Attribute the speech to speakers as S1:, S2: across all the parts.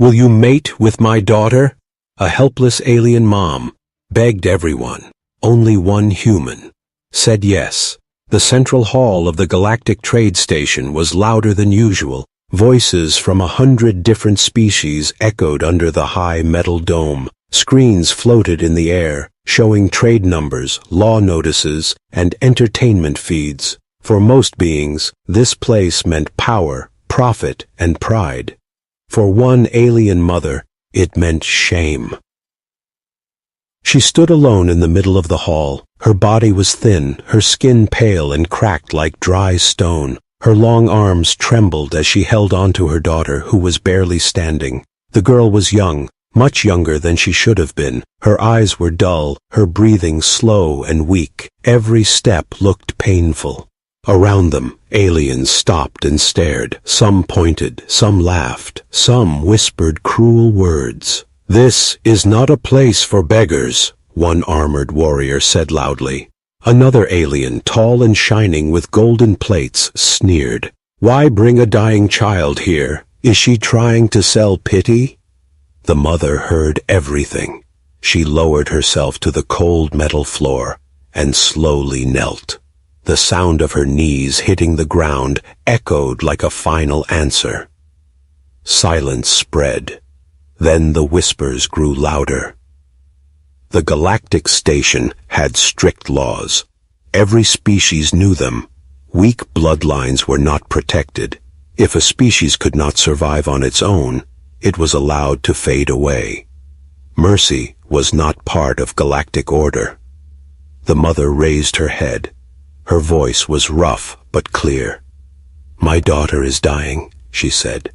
S1: Will you mate with my daughter? A helpless alien mom begged everyone. Only one human said yes. The central hall of the Galactic Trade Station was louder than usual. Voices from 100 different species echoed under the high metal dome. Screens floated in the air, showing trade numbers, law notices, and entertainment feeds. For most beings, this place meant power, profit, and pride. For one alien mother, it meant shame. She stood alone in the middle of the hall. Her body was thin, her skin pale and cracked like dry stone. Her long arms trembled as she held onto her daughter, who was barely standing. The girl was young, much younger than she should have been. Her eyes were dull, her breathing slow and weak. Every step looked painful. Around them, aliens stopped and stared. Some pointed, some laughed, some whispered cruel words. "This is not a place for beggars," one armored warrior said loudly. Another alien, tall and shining with golden plates, sneered. "Why bring a dying child here? Is she trying to sell pity?" The mother heard everything. She lowered herself to the cold metal floor and slowly knelt. The sound of her knees hitting the ground echoed like a final answer. Silence spread. Then the whispers grew louder. The Galactic Station had strict laws. Every species knew them. Weak bloodlines were not protected. If a species could not survive on its own, it was allowed to fade away. Mercy was not part of galactic order. The mother raised her head. Her voice was rough but clear. "My daughter is dying," she said.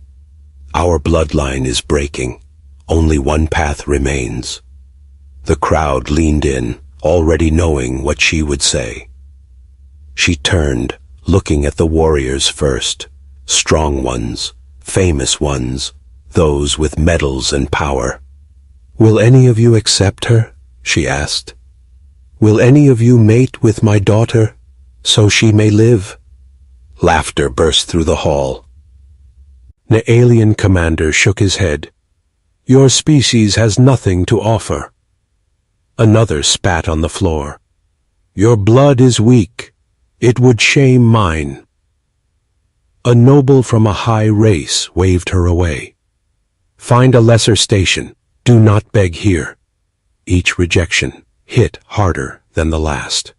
S1: "Our bloodline is breaking. Only one path remains." The crowd leaned in, already knowing what she would say. She turned, looking at the warriors first. Strong ones, famous ones, those with medals and power. "Will any of you accept her?" she asked. "Will any of you mate with my daughter, so she may live?" Laughter burst through the hall. The alien commander shook his head. "Your species has nothing to offer." Another spat on the floor. "Your blood is weak. It would shame mine." A noble from a high race waved her away. "Find a lesser station. Do not beg here." Each rejection hit harder than the last.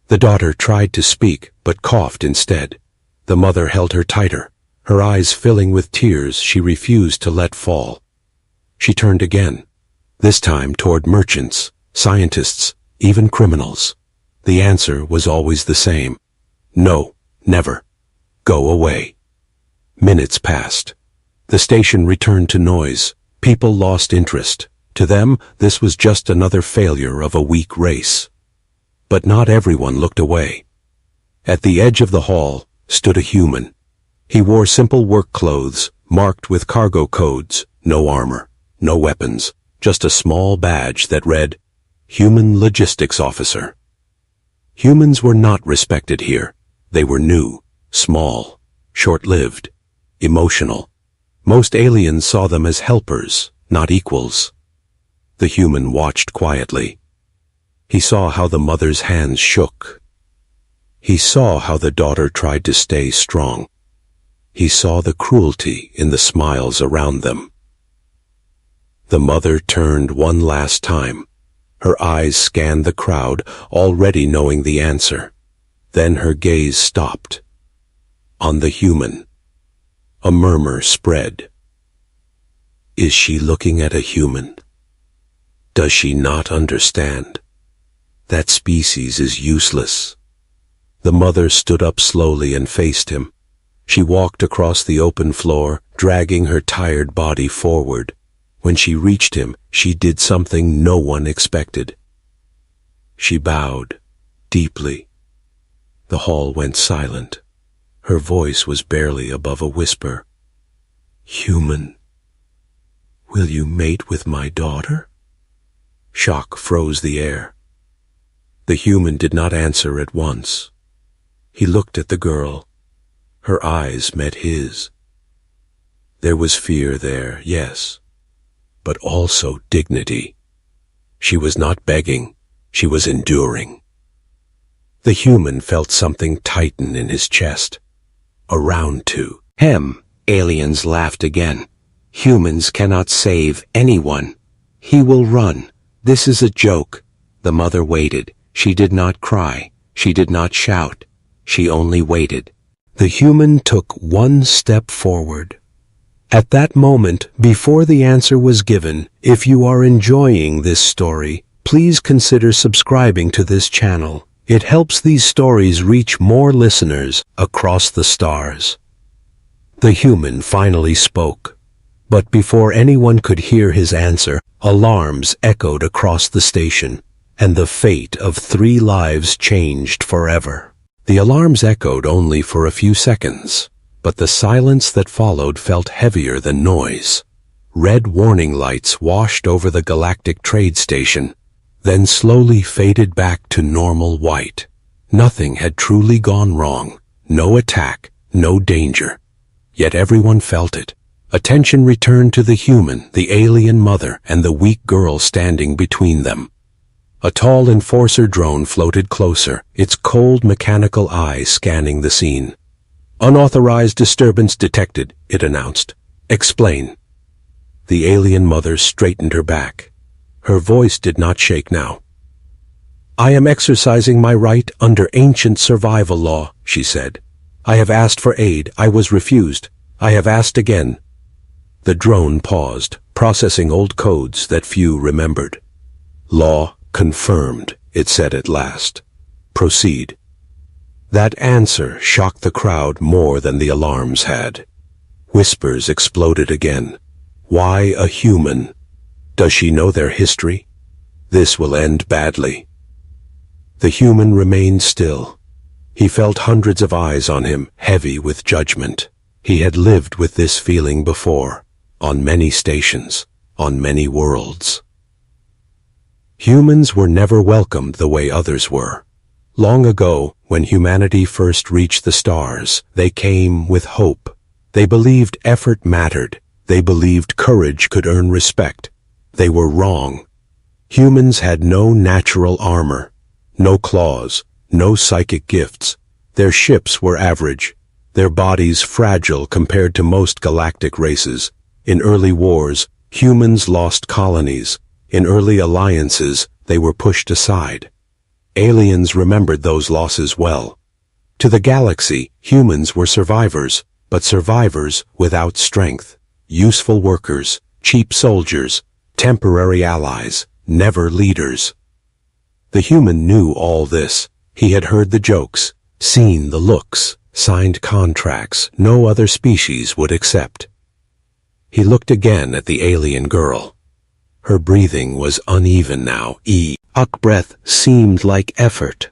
S1: The daughter tried to speak, but coughed instead. The mother held her tighter. Her eyes filling with tears she refused to let fall. She turned again, this time toward merchants, scientists, even criminals. The answer was always the same. "No, never. Go away." Minutes passed. The station returned to noise. People lost interest. To them, this was just another failure of a weak race. But not everyone looked away. At the edge of the hall stood a human. He wore simple work clothes, marked with cargo codes, no armor, no weapons, just a small badge that read, Human Logistics Officer. Humans were not respected here. They were new, small, short-lived, emotional. Most aliens saw them as helpers, not equals. The human watched quietly. He saw how the mother's hands shook. He saw how the daughter tried to stay strong. He saw the cruelty in the smiles around them. The mother turned one last time. Her eyes scanned the crowd, already knowing the answer. Then her gaze stopped. On the human. A murmur spread. Is she looking at a human? Does she not understand? That species is useless. The mother stood up slowly and faced him. She walked across the open floor, dragging her tired body forward. When she reached him, she did something no one expected. She bowed, deeply. The hall went silent. Her voice was barely above a whisper. Human, will you mate with my daughter? Shock froze the air. The human did not answer at once. He looked at the girl. Her eyes met his. There was fear there, yes, but also dignity. She was not begging, she was enduring. The human felt something tighten in his chest. A round two.
S2: Aliens laughed again. Humans cannot save anyone. He will run. This is a joke. The mother waited. She did not cry. She did not shout. She only waited.
S1: The human took one step forward. At that moment, before the answer was given, if you are enjoying this story, please consider subscribing to this channel. It helps these stories reach more listeners across the stars. The human finally spoke. But before anyone could hear his answer, alarms echoed across the station, and the fate of 3 lives changed forever. The alarms echoed only for a few seconds, but the silence that followed felt heavier than noise. Red warning lights washed over the galactic trade station, then slowly faded back to normal white. Nothing had truly gone wrong. No attack, no danger. Yet everyone felt it. Attention returned to the human, the alien mother, and the weak girl standing between them. A tall enforcer drone floated closer, its cold mechanical eyes scanning the scene. "Unauthorized disturbance detected," it announced. "Explain." The alien mother straightened her back. Her voice did not shake now. "I am exercising my right under ancient survival law," she said. "I have asked for aid. I was refused. I have asked again." The drone paused, processing old codes that few remembered. "Law confirmed," it said at last. "Proceed." That answer shocked the crowd more than the alarms had. Whispers exploded again. Why a human? Does she know their history? This will end badly. The human remained still. He felt hundreds of eyes on him, heavy with judgment. He had lived with this feeling before, on many stations, on many worlds. Humans were never welcomed the way others were. Long ago, when humanity first reached the stars, they came with hope. They believed effort mattered. They believed courage could earn respect. They were wrong. Humans had no natural armor, no claws, no psychic gifts. Their ships were average, their bodies fragile compared to most galactic races. In early wars, humans lost colonies. In early alliances, they were pushed aside. Aliens remembered those losses well. To the galaxy, humans were survivors, but survivors without strength. Useful workers, cheap soldiers, temporary allies, never leaders. The human knew all this. He had heard the jokes, seen the looks, signed contracts no other species would accept. He looked again at the alien girl. Her breathing was uneven now. Breath seemed like effort.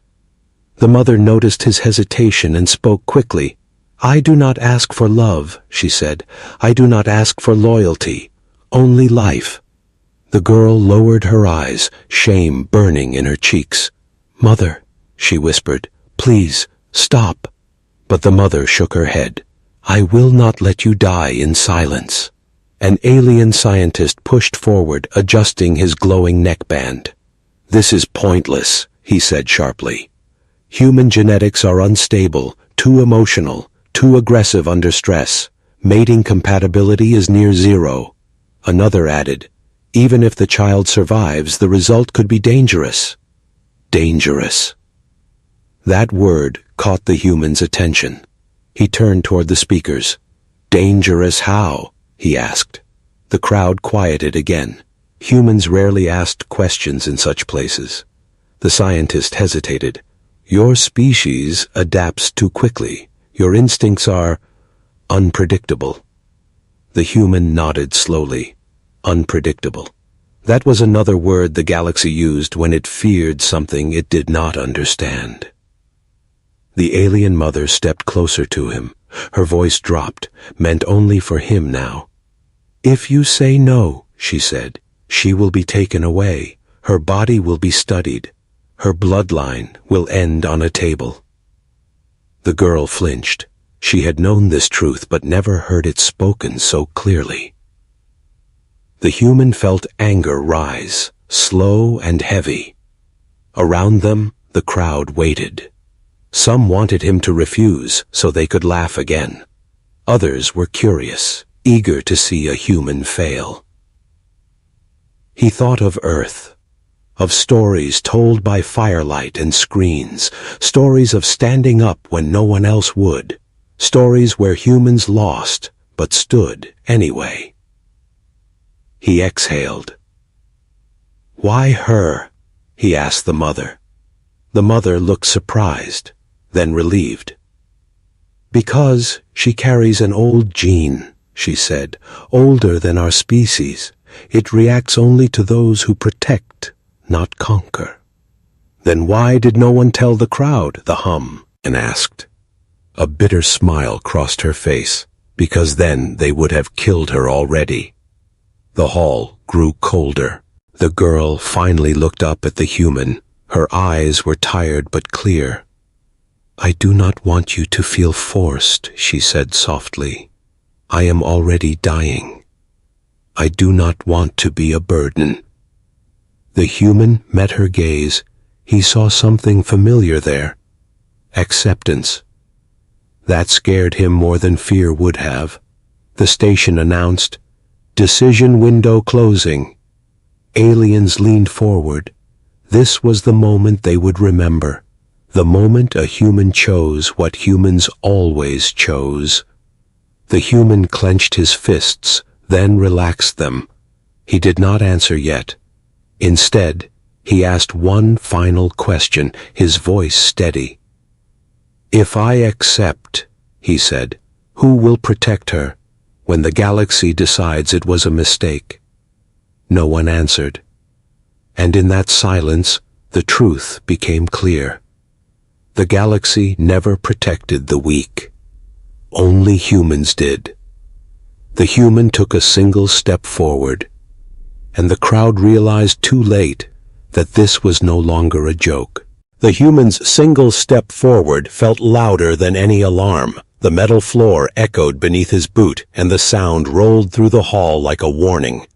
S1: The mother noticed his hesitation and spoke quickly. "I do not ask for love," she said. "I do not ask for loyalty, only life." The girl lowered her eyes, shame burning in her cheeks. "Mother," she whispered, "please, stop." But the mother shook her head. "I will not let you die in silence." An alien scientist pushed forward, adjusting his glowing neckband. "This is pointless," he said sharply. "Human genetics are unstable, too emotional, too aggressive under stress. Mating compatibility is near zero." Another added, "Even if the child survives, the result could be dangerous." Dangerous. That word caught the human's attention. He turned toward the speakers. "Dangerous how?" he asked. The crowd quieted again. Humans rarely asked questions in such places. The scientist hesitated. "Your species adapts too quickly. Your instincts are unpredictable." The human nodded slowly. Unpredictable. That was another word the galaxy used when it feared something it did not understand. The alien mother stepped closer to him. Her voice dropped, meant only for him now. "If you say no," she said, "she will be taken away. Her body will be studied. Her bloodline will end on a table." The girl flinched. She had known this truth but never heard it spoken so clearly. The human felt anger rise, slow and heavy. Around them, the crowd waited. Some wanted him to refuse so they could laugh again. Others were curious, eager to see a human fail. He thought of Earth, of stories told by firelight and screens, stories of standing up when no one else would, stories where humans lost but stood anyway. He exhaled. "Why her?" he asked the mother. The mother looked surprised, then relieved. "Because she carries an old gene," she said, "older than our species. It reacts only to those who protect, not conquer." "Then why did no one tell the crowd?" the hum asked. A bitter smile crossed her face, because then they would have killed her already. The hall grew colder. The girl finally looked up at the human. Her eyes were tired but clear. "I do not want you to feel forced," she said softly. "I am already dying. I do not want to be a burden." The human met her gaze. He saw something familiar there. Acceptance. That scared him more than fear would have. The station announced, "Decision window closing." Aliens leaned forward. This was the moment they would remember. The moment a human chose what humans always chose. The human clenched his fists, then relaxed them. He did not answer yet. Instead, he asked one final question, his voice steady. "If I accept," he said, "who will protect her when the galaxy decides it was a mistake?" No one answered. And in that silence, the truth became clear. The galaxy never protected the weak. Only humans did. The human took a single step forward, and the crowd realized too late that this was no longer a joke. The human's single step forward felt louder than any alarm. The metal floor echoed beneath his boot, and the sound rolled through the hall like a warning.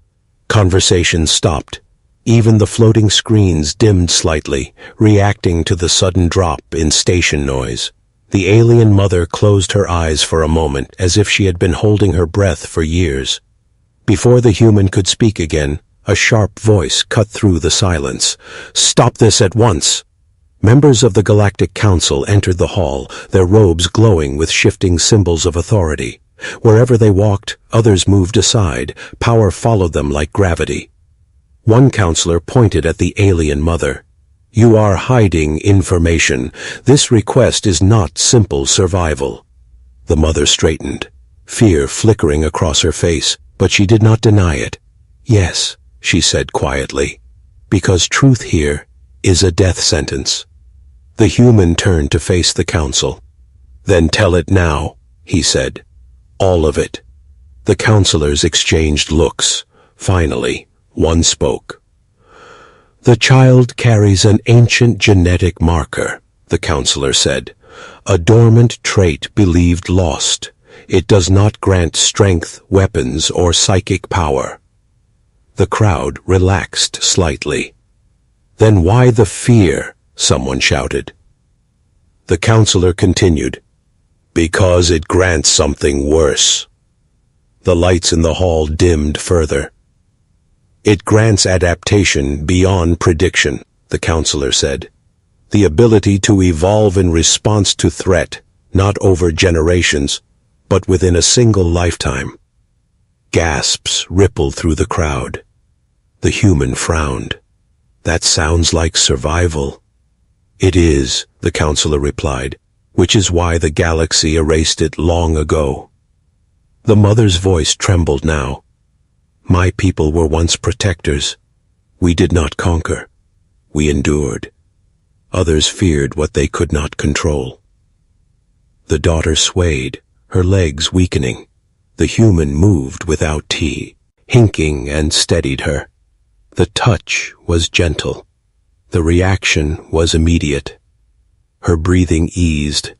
S1: Conversation stopped. Even the floating screens dimmed slightly, reacting to the sudden drop in station noise. The alien mother closed her eyes for a moment, as if she had been holding her breath for years. Before the human could speak again, a sharp voice cut through the silence. "Stop this at once!" Members of the Galactic Council entered the hall, their robes glowing with shifting symbols of authority. Wherever they walked, others moved aside. Power followed them like gravity. One counselor pointed at the alien mother. "You are hiding information. This request is not simple survival." The mother straightened, fear flickering across her face, but she did not deny it. "Yes," she said quietly, "because truth here is a death sentence." The human turned to face the council. "Then tell it now," he said. "All of it." The counselors exchanged looks. Finally, one spoke. "The child carries an ancient genetic marker," the counselor said. "A dormant trait believed lost. It does not grant strength, weapons, or psychic power." The crowd relaxed slightly. "Then why the fear?" someone shouted. The counselor continued, "Because it grants something worse." The lights in the hall dimmed further. "It grants adaptation beyond prediction," the counselor said. "The ability to evolve in response to threat, not over generations, but within a single lifetime." Gasps rippled through the crowd. The human frowned. "That sounds like survival." "It is," the counselor replied, "which is why the galaxy erased it long ago." The mother's voice trembled now. "My people were once protectors. We did not conquer. We endured. Others feared what they could not control." The daughter swayed, her legs weakening. The human moved without tea, hinking and steadied her. The touch was gentle. The reaction was immediate. Her breathing eased.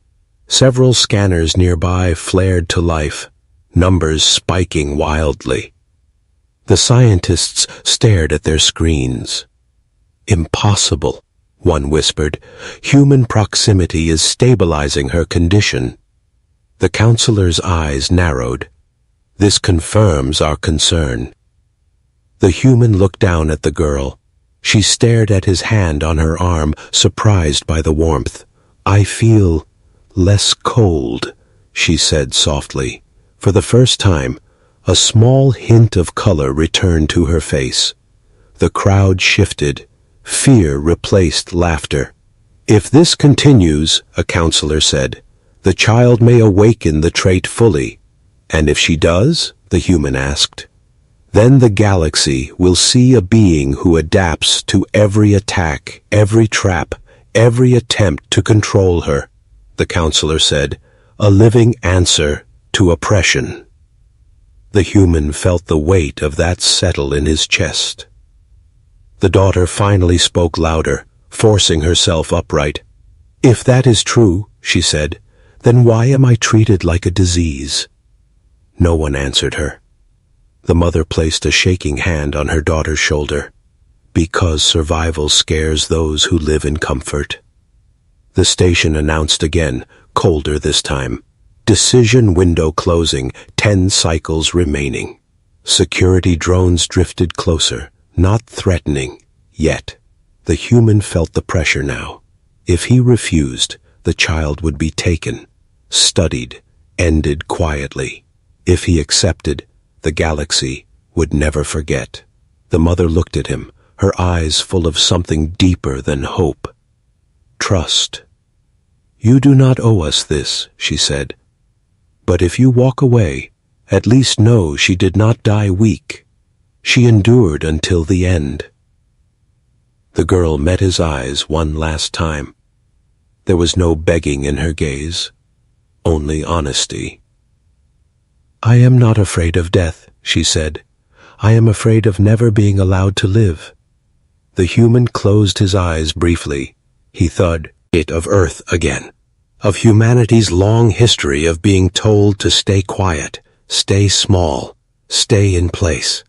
S1: Several scanners nearby flared to life, numbers spiking wildly. The scientists stared at their screens. "Impossible," one whispered. "Human proximity is stabilizing her condition." The counselor's eyes narrowed. "This confirms our concern." The human looked down at the girl. She stared at his hand on her arm, surprised by the warmth. "I feel less cold," she said softly. For the first time, a small hint of color returned to her face. The crowd shifted. Fear replaced laughter. "If this continues," a counselor said, "the child may awaken the trait fully." "And if she does?" the human asked. "Then the galaxy will see a being who adapts to every attack, every trap, every attempt to control her," the counselor said, "a living answer to oppression." The human felt the weight of that settle in his chest. The daughter finally spoke louder, forcing herself upright. "If that is true," she said, "then why am I treated like a disease?" No one answered her. The mother placed a shaking hand on her daughter's shoulder. "Because survival scares those who live in comfort." The station announced again, colder this time. "Decision window closing, 10 cycles remaining." Security drones drifted closer, not threatening, yet. The human felt the pressure now. If he refused, the child would be taken, studied, ended quietly. If he accepted, the galaxy would never forget. The mother looked at him, her eyes full of something deeper than hope. "Trust. You do not owe us this," she said. "But if you walk away, at least know she did not die weak. She endured until the end." The girl met his eyes one last time. There was no begging in her gaze, only honesty. "I am not afraid of death," she said. "I am afraid of never being allowed to live." The human closed his eyes briefly. He thought it of Earth again, of humanity's long history of being told to stay quiet, stay small, stay in place,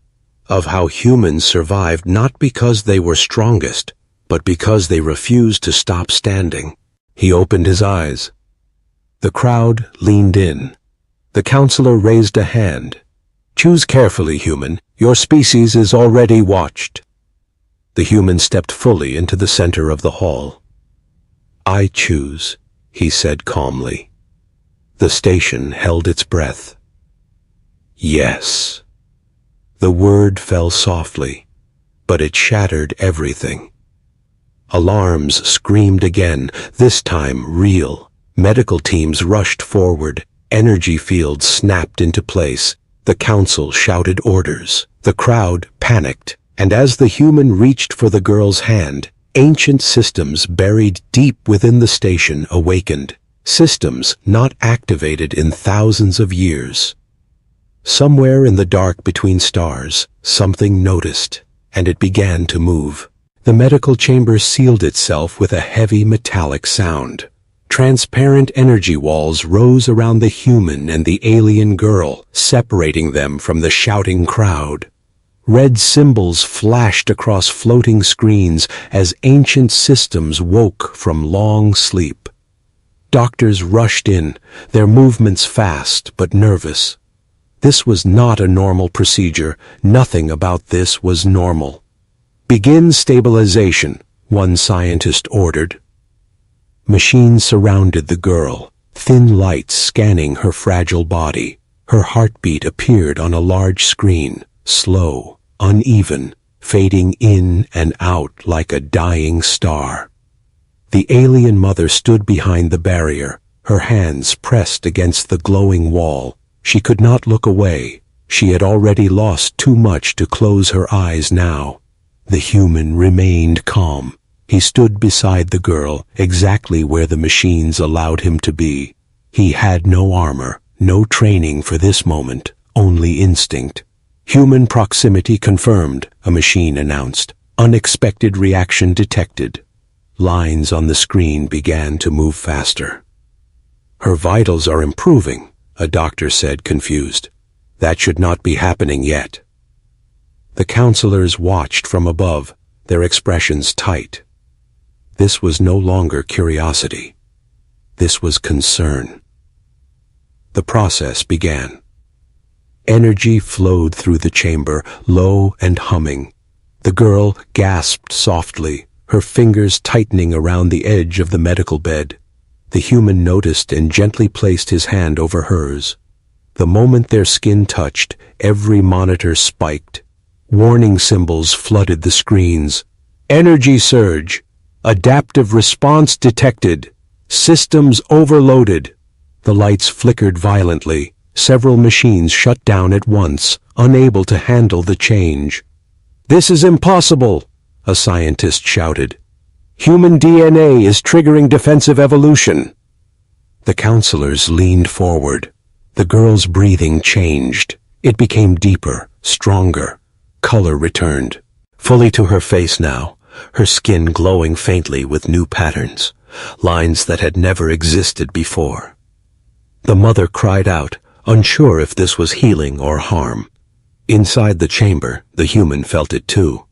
S1: of how humans survived not because they were strongest, but because they refused to stop standing. He opened his eyes. The crowd leaned in. The counselor raised a hand. "Choose carefully, human. Your species is already watched." The human stepped fully into the center of the hall. "I choose," he said calmly. The station held its breath. "Yes." The word fell softly, but it shattered everything. Alarms screamed again, this time real. Medical teams rushed forward. Energy fields snapped into place. The council shouted orders. The crowd panicked, and as the human reached for the girl's hand, ancient systems buried deep within the station awakened. Systems not activated in thousands of years. Somewhere in the dark between stars, something noticed, and it began to move. The medical chamber sealed itself with a heavy metallic sound. Transparent energy walls rose around the human and the alien girl, separating them from the shouting crowd. Red symbols flashed across floating screens as ancient systems woke from long sleep. Doctors rushed in, their movements fast but nervous. This was not a normal procedure. Nothing about this was normal. "Begin stabilization," one scientist ordered. Machines surrounded the girl, thin lights scanning her fragile body. Her heartbeat appeared on a large screen, slow, uneven, fading in and out like a dying star. The alien mother stood behind the barrier, her hands pressed against the glowing wall. She could not look away. She had already lost too much to close her eyes now. The human remained calm. He stood beside the girl, exactly where the machines allowed him to be. He had no armor, no training for this moment, only instinct. "Human proximity confirmed," a machine announced. "Unexpected reaction detected." Lines on the screen began to move faster. Her vitals are improving, a doctor said, confused. That should not be happening yet. The counselors watched from above, their expressions tight. This was no longer curiosity. This was concern. The process began. Energy flowed through the chamber, low and humming. The girl gasped softly, her fingers tightening around the edge of the medical bed. The human noticed and gently placed his hand over hers. The moment their skin touched, every monitor spiked. Warning symbols flooded the screens. Energy surge. Adaptive response detected. Systems overloaded. The lights flickered violently. Several machines shut down at once, unable to handle the change. "This is impossible," a scientist shouted. "Human DNA is triggering defensive evolution." The counselors leaned forward. The girl's breathing changed. It became deeper, stronger. Color returned. Fully to her face now, her skin glowing faintly with new patterns, lines that had never existed before. The mother cried out, unsure if this was healing or harm. Inside the chamber, the human felt it too.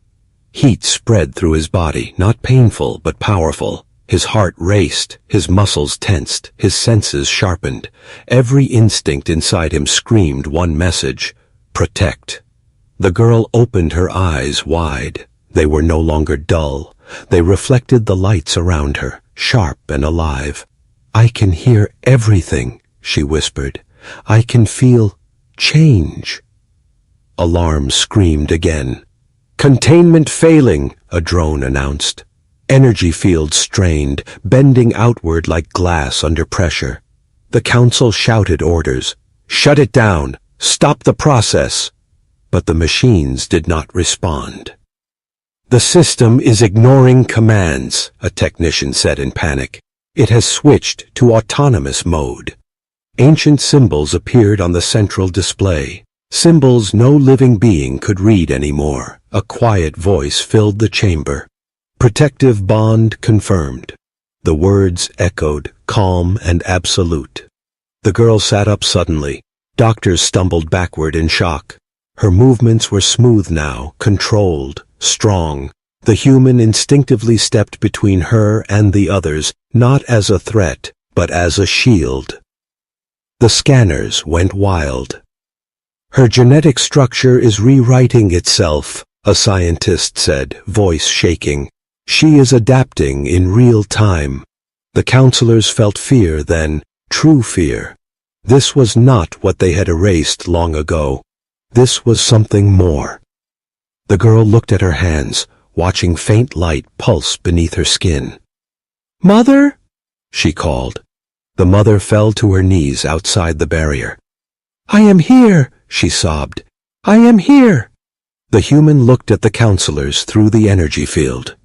S1: Heat spread through his body, not painful but powerful. His heart raced, his muscles tensed, his senses sharpened. Every instinct inside him screamed one message: protect. The girl opened her eyes wide. They were no longer dull. They reflected the lights around her, sharp and alive. "I can hear everything," she whispered. "I can feel change." Alarm screamed again. "Containment failing," a drone announced. Energy fields strained, bending outward like glass under pressure. The council shouted orders. "Shut it down! Stop the process!" But the machines did not respond. "The system is ignoring commands," a technician said in panic. "It has switched to autonomous mode." Ancient symbols appeared on the central display. Symbols no living being could read anymore. A quiet voice filled the chamber. "Protective bond confirmed." The words echoed, calm and absolute. The girl sat up suddenly. Doctors stumbled backward in shock. Her movements were smooth now, controlled, strong. The human instinctively stepped between her and the others, not as a threat, but as a shield. The scanners went wild. "Her genetic structure is rewriting itself," a scientist said, voice shaking. "She is adapting in real time." The counselors felt fear then, true fear. This was not what they had erased long ago. This was something more. The girl looked at her hands, watching faint light pulse beneath her skin. "Mother?" she called. The mother fell to her knees outside the barrier. "I am here," she sobbed. "I am here." The human looked at the counselors through the energy field.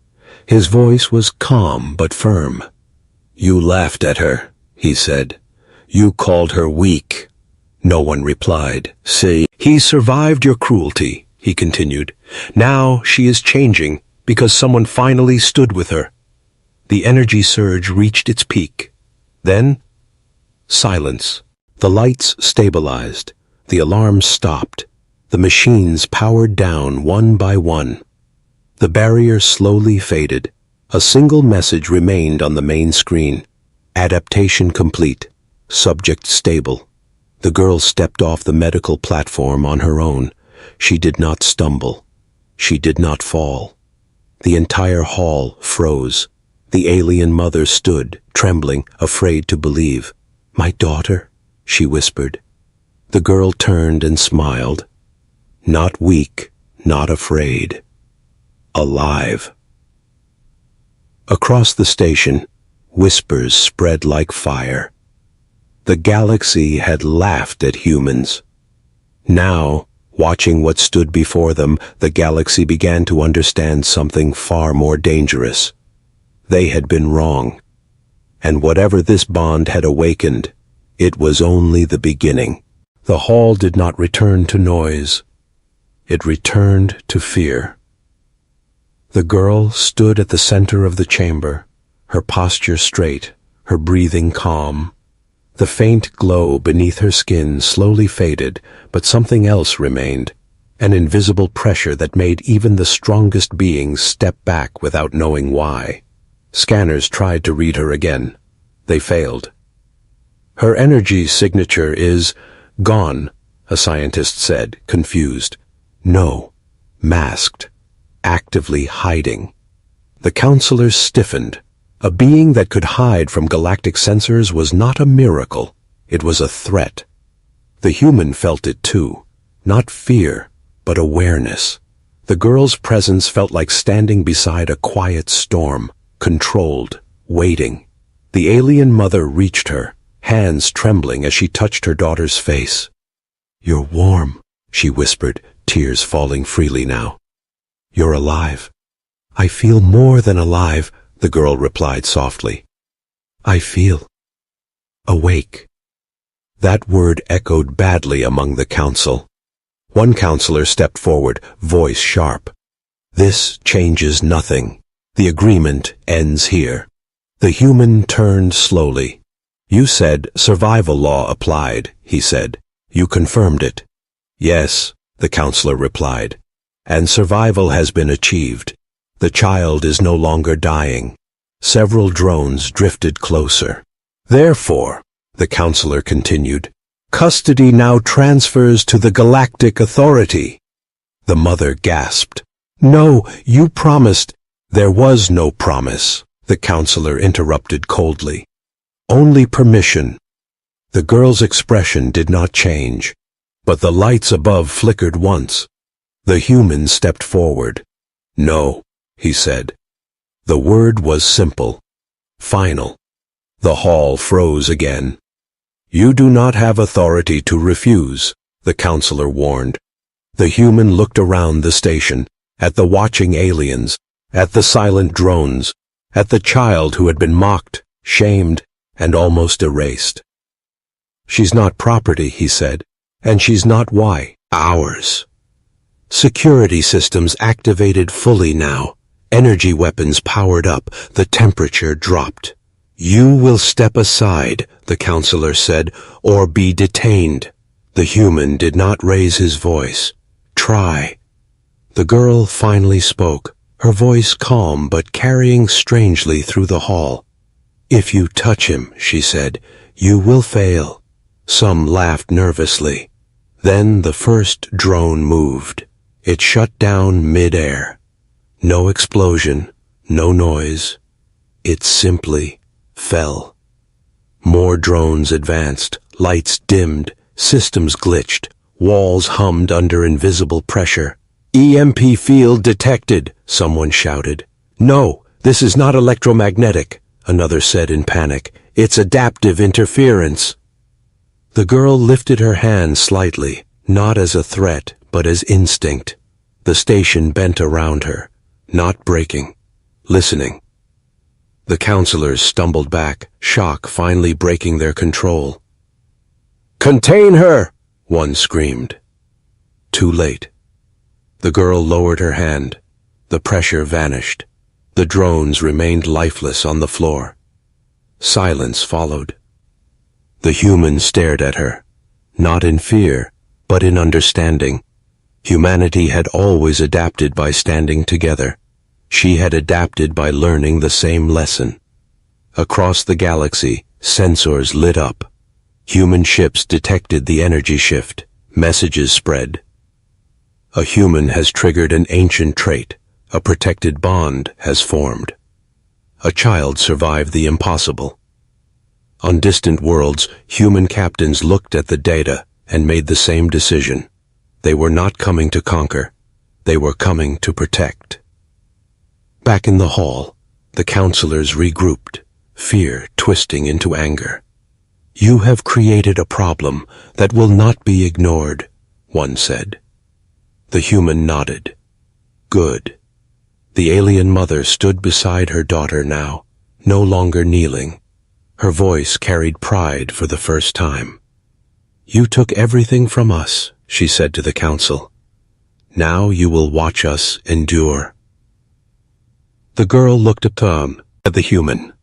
S1: His voice was calm but firm. "You laughed at her," he said. "You called her weak." No one replied. "See, he survived your cruelty," he continued. "Now she is changing because someone finally stood with her." The energy surge reached its peak. Then, silence. The lights stabilized. The alarms stopped. The machines powered down one by one. The barrier slowly faded. A single message remained on the main screen. Adaptation complete. Subject stable. The girl stepped off the medical platform on her own. She did not stumble. She did not fall. The entire hall froze. The alien mother stood, trembling, afraid to believe. "My daughter?" she whispered. The girl turned and smiled. Not weak, not afraid. Alive. Across the station, whispers spread like fire. The galaxy had laughed at humans. Now, watching what stood before them, the galaxy began to understand something far more dangerous. They had been wrong. And whatever this bond had awakened, it was only the beginning. The hall did not return to noise. It returned to fear. The girl stood at the center of the chamber, her posture straight, her breathing calm. The faint glow beneath her skin slowly faded, but something else remained, an invisible pressure that made even the strongest beings step back without knowing why. Scanners tried to read her again. They failed. Her energy signature is gone, a scientist said, confused. No, masked, actively hiding. The counselors stiffened. A being that could hide from galactic sensors was not a miracle. It was a threat. The human felt it too. Not fear, but awareness. The girl's presence felt like standing beside a quiet storm, controlled, waiting. The alien mother reached her, hands trembling as she touched her daughter's face. "You're warm," she whispered, tears falling freely now. "You're alive." "I feel more than alive," the girl replied softly. "I feel awake." That word echoed badly among the council. One counselor stepped forward, voice sharp. "This changes nothing. The agreement ends here." The human turned slowly. "You said survival law applied," he said. "You confirmed it." "Yes," the counselor replied. "And survival has been achieved. The child is no longer dying." Several drones drifted closer. "Therefore," the counselor continued, "custody now transfers to the Galactic Authority." The mother gasped. "No, you promised." "There was no promise," the counselor interrupted coldly. "Only permission." The girl's expression did not change, but the lights above flickered once. The human stepped forward. "No," he said. The word was simple, final. The hall froze again. "You do not have authority to refuse," the counselor warned. The human looked around the station, at the watching aliens, at the silent drones, at the child who had been mocked, shamed, and almost erased. "She's not property," he said, "and she's not ours." Security systems activated fully now. Energy weapons powered up. The temperature dropped. "You will step aside," the counselor said, "or be detained." The human did not raise his voice. "Try." The girl finally spoke, her voice calm but carrying strangely through the hall. "If you touch him," she said, "you will fail." Some laughed nervously. Then the first drone moved. It shut down mid-air. No explosion, no noise. It simply fell. More drones advanced, lights dimmed, systems glitched, walls hummed under invisible pressure. "EMP field detected," someone shouted. "No, this is not electromagnetic," another said in panic. "It's adaptive interference." The girl lifted her hand slightly, not as a threat, but as instinct. The station bent around her, not breaking, listening. The counselors stumbled back, shock finally breaking their control. "Contain her!" one screamed. Too late. The girl lowered her hand. The pressure vanished. The drones remained lifeless on the floor. Silence followed. The human stared at her, not in fear, but in understanding. Humanity had always adapted by standing together. She had adapted by learning the same lesson. Across the galaxy, sensors lit up. Human ships detected the energy shift. Messages spread. A human has triggered an ancient trait. A protected bond has formed. A child survived the impossible. On distant worlds, human captains looked at the data and made the same decision. They were not coming to conquer. They were coming to protect. Back in the hall, the counselors regrouped, fear twisting into anger. "You have created a problem that will not be ignored," one said. The human nodded. "Good." The alien mother stood beside her daughter now, no longer kneeling. Her voice carried pride for the first time. "You took everything from us," she said to the council. "Now you will watch us endure." The girl looked at the human.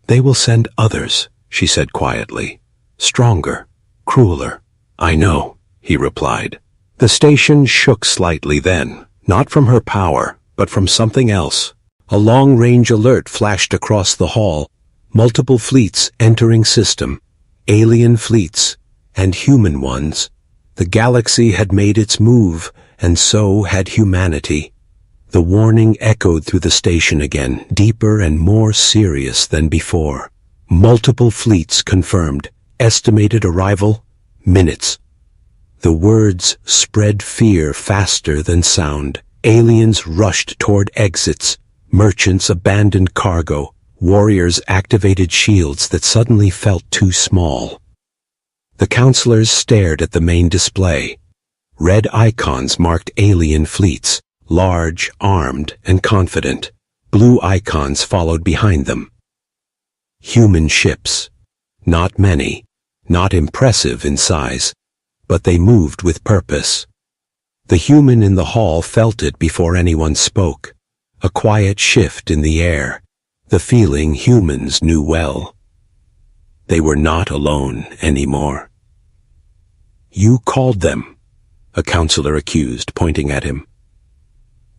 S1: "They will send others," she said quietly. stronger, crueler. I know, he replied. The station shook slightly then, not from her power, but from something else. A long-range alert flashed across the hall. Multiple fleets entering system. Alien fleets, and human ones. The galaxy had made its move, and so had humanity. The warning echoed through the station again, deeper and more serious than before. Multiple fleets confirmed. Estimated arrival, minutes. The words spread fear faster than sound. Aliens rushed toward exits. Merchants abandoned cargo. Warriors activated shields that suddenly felt too small. The counselors stared at the main display. Red icons marked alien fleets, large, armed, and confident. Blue icons followed behind them. Human ships. Not many, not impressive in size, but they moved with purpose. The human in the hall felt it before anyone spoke. A quiet shift in the air. The feeling humans knew well. They were not alone anymore. You called them, a counselor accused, pointing at him.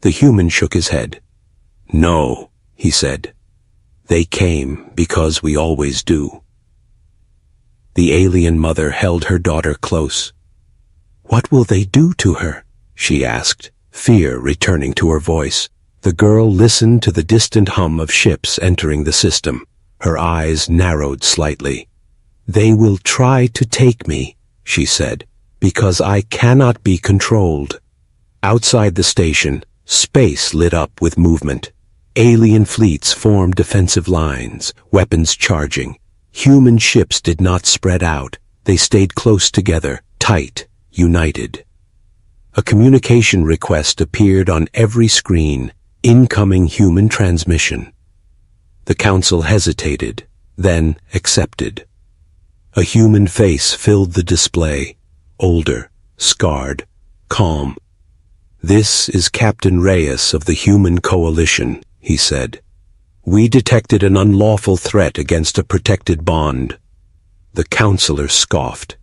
S1: The human shook his head. No, he said. They came because we always do. The alien mother held her daughter close. What will they do to her? She asked, fear returning to her voice. The girl listened to the distant hum of ships entering the system. Her eyes narrowed slightly. They will try to take me, she said, because I cannot be controlled. Outside the station, space lit up with movement. Alien fleets formed defensive lines, weapons charging. Human ships did not spread out. They stayed close together, tight, united. A communication request appeared on every screen. Incoming human transmission. The council hesitated, then accepted. A human face filled the display, older, scarred, calm. This is Captain Reyes of the Human Coalition, he said. We detected an unlawful threat against a protected bond. The counselor scoffed.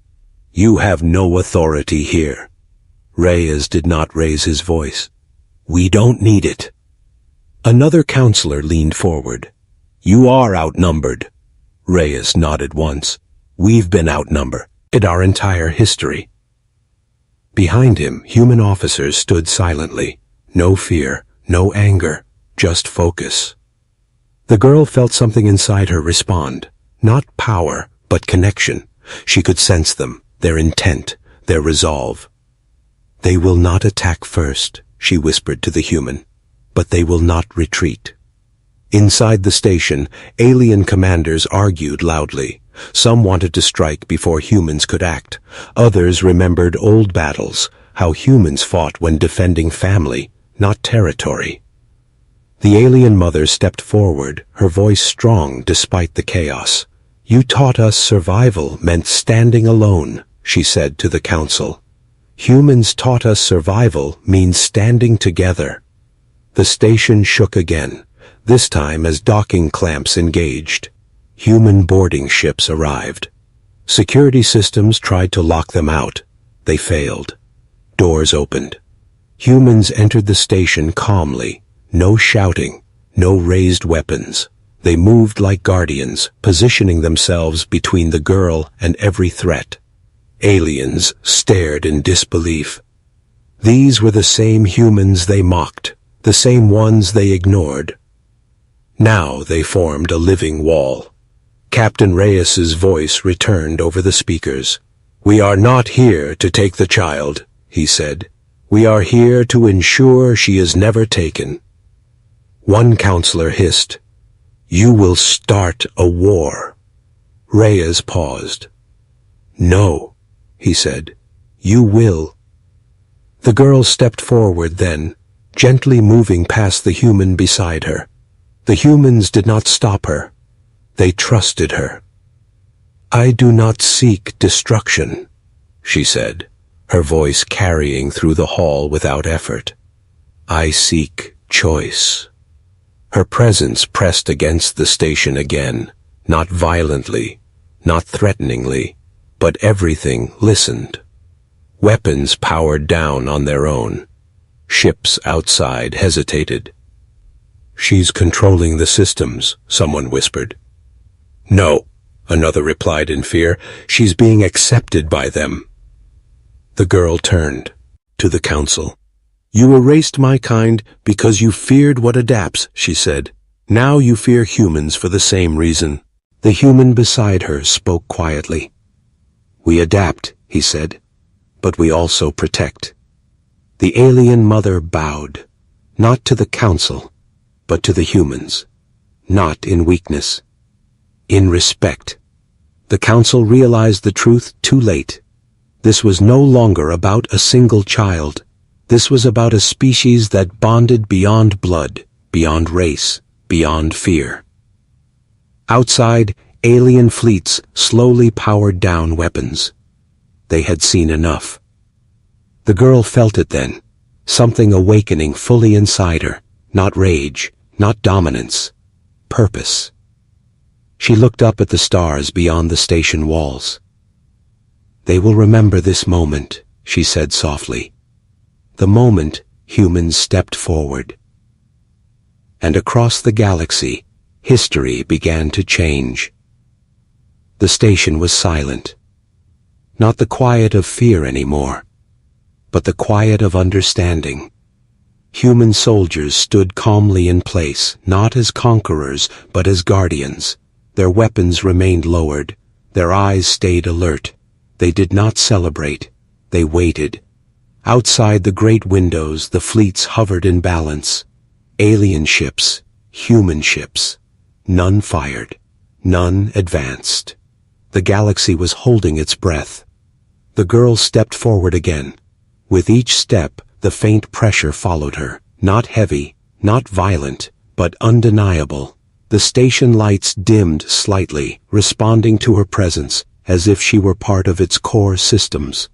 S1: You have no authority here. Reyes did not raise his voice. We don't need it. Another counselor leaned forward. You are outnumbered. Reyes nodded once. We've been outnumbered in our entire history. Behind him, human officers stood silently. No fear, no anger, just focus. The girl felt something inside her respond. Not power, but connection. She could sense them, their intent, their resolve. They will not attack first, she whispered to the human. But they will not retreat. Inside the station, alien commanders argued loudly. Some wanted to strike before humans could act. Others remembered old battles, how humans fought when defending family, not territory. The alien mother stepped forward, her voice strong despite the chaos. You taught us survival meant standing alone, she said to the council. Humans taught us survival means standing together. The station shook again, this time as docking clamps engaged. Human boarding ships arrived. Security systems tried to lock them out. They failed. Doors opened. Humans entered the station calmly. No shouting, no raised weapons. They moved like guardians, positioning themselves between the girl and every threat. Aliens stared in disbelief. These were the same humans they mocked. The same ones they ignored. Now they formed a living wall. Captain Reyes's voice returned over the speakers. We are not here to take the child, he said. We are here to ensure she is never taken. One counselor hissed, You will start a war. Reyes paused. No, he said. You will. The girl stepped forward then, gently moving past the human beside her. The humans did not stop her. They trusted her. I do not seek destruction, she said, her voice carrying through the hall without effort. I seek choice. Her presence pressed against the station again, not violently, not threateningly, But everything listened. Weapons powered down on their own. Ships outside hesitated. "She's controlling the systems," someone whispered. "No," another replied in fear. "She's being accepted by them." The girl turned to the council. "You erased my kind because you feared what adapts," she said. "Now you fear humans for the same reason." The human beside her spoke quietly. "We adapt," he said, "but we also protect." The alien mother bowed, not to the council, but to the humans, not in weakness, in respect. The council realized the truth too late. This was no longer about a single child. This was about a species that bonded beyond blood, beyond race, beyond fear. Outside, alien fleets slowly powered down weapons. They had seen enough. The girl felt it then, something awakening fully inside her, not rage, not dominance, purpose. She looked up at the stars beyond the station walls. "They will remember this moment," she said softly. The moment humans stepped forward. And across the galaxy, history began to change. The station was silent. Not the quiet of fear anymore, but the quiet of understanding. Human soldiers stood calmly in place, not as conquerors, but as guardians. Their weapons remained lowered. Their eyes stayed alert. They did not celebrate. They waited. Outside the great windows, the fleets hovered in balance. Alien ships, human ships. None fired. None advanced. The galaxy was holding its breath. The girl stepped forward again. With each step, the faint pressure followed her. Not heavy, not violent, but undeniable. The station lights dimmed slightly, responding to her presence, as if she were part of its core systems.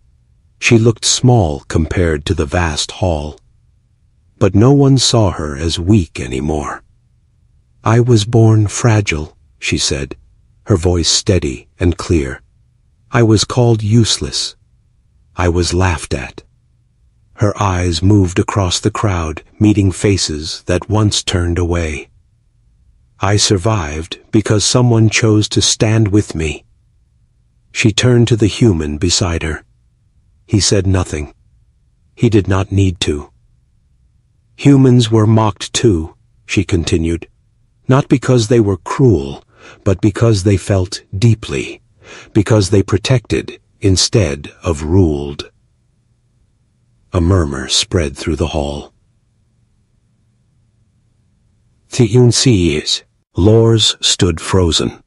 S1: She looked small compared to the vast hall. But no one saw her as weak anymore. "I was born fragile," she said, her voice steady and clear. "I was called useless. I was laughed at." Her eyes moved across the crowd, meeting faces that once turned away. "I survived because someone chose to stand with me." She turned to the human beside her. He said nothing. He did not need to. "Humans were mocked too," she continued, "not because they were cruel, but because they felt deeply, because they protected instead of ruled." A murmur spread through the hall. Tiunsi's laws stood frozen.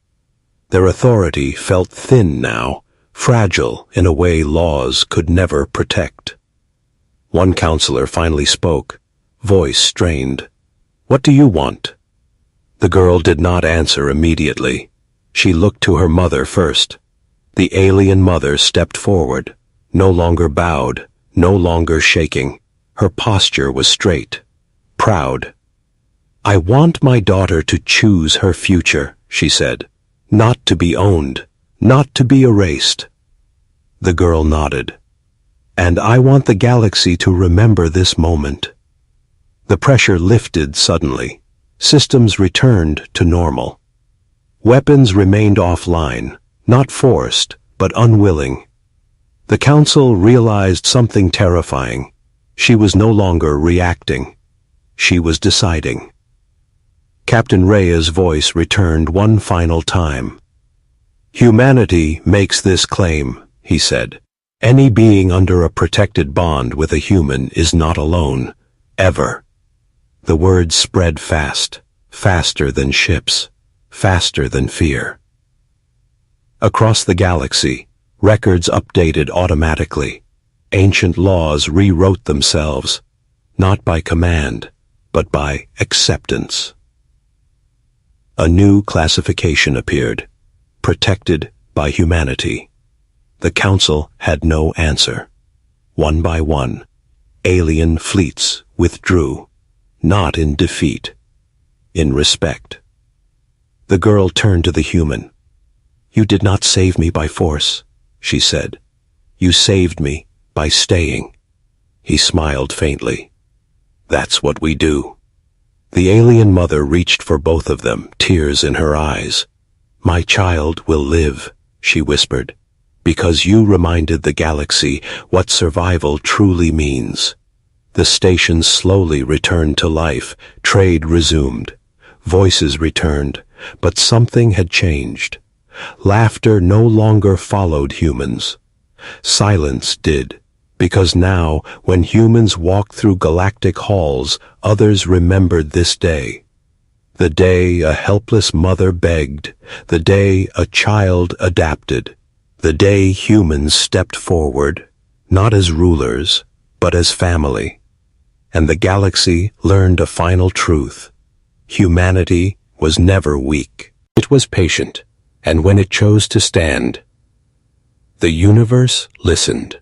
S1: Their authority felt thin now, fragile in a way laws could never protect. One counselor finally spoke, voice strained. "What do you want?" The girl did not answer immediately. She looked to her mother first. The alien mother stepped forward, no longer bowed, no longer shaking. Her posture was straight, proud. "I want my daughter to choose her future," she said. "Not to be owned, not to be erased." The girl nodded. "And I want the galaxy to remember this moment." The pressure lifted suddenly. Systems returned to normal. Weapons remained offline, not forced, but unwilling. The council realized something terrifying. She was no longer reacting. She was deciding. Captain Rhea's voice returned one final time. "Humanity makes this claim," he said. "Any being under a protected bond with a human is not alone, ever." The words spread fast, faster than ships, faster than fear. Across the galaxy, records updated automatically. Ancient laws rewrote themselves, not by command, but by acceptance. A new classification appeared, protected by humanity. The council had no answer. One by one, alien fleets withdrew, not in defeat, in respect. The girl turned to the human. "You did not save me by force. she said. You saved me by staying. He smiled faintly. That's what we do. The alien mother reached for both of them, tears in her eyes. My child will live, she whispered, because you reminded the galaxy what survival truly means. The station slowly returned to life. Trade resumed. Voices returned, but something had changed. Laughter no longer followed humans. Silence did, because now, when humans walked through galactic halls, others remembered this day. The day a helpless mother begged, the day a child adapted, the day humans stepped forward, not as rulers, but as family. And the galaxy learned a final truth. Humanity was never weak. It was patient, and when it chose to stand, the universe listened.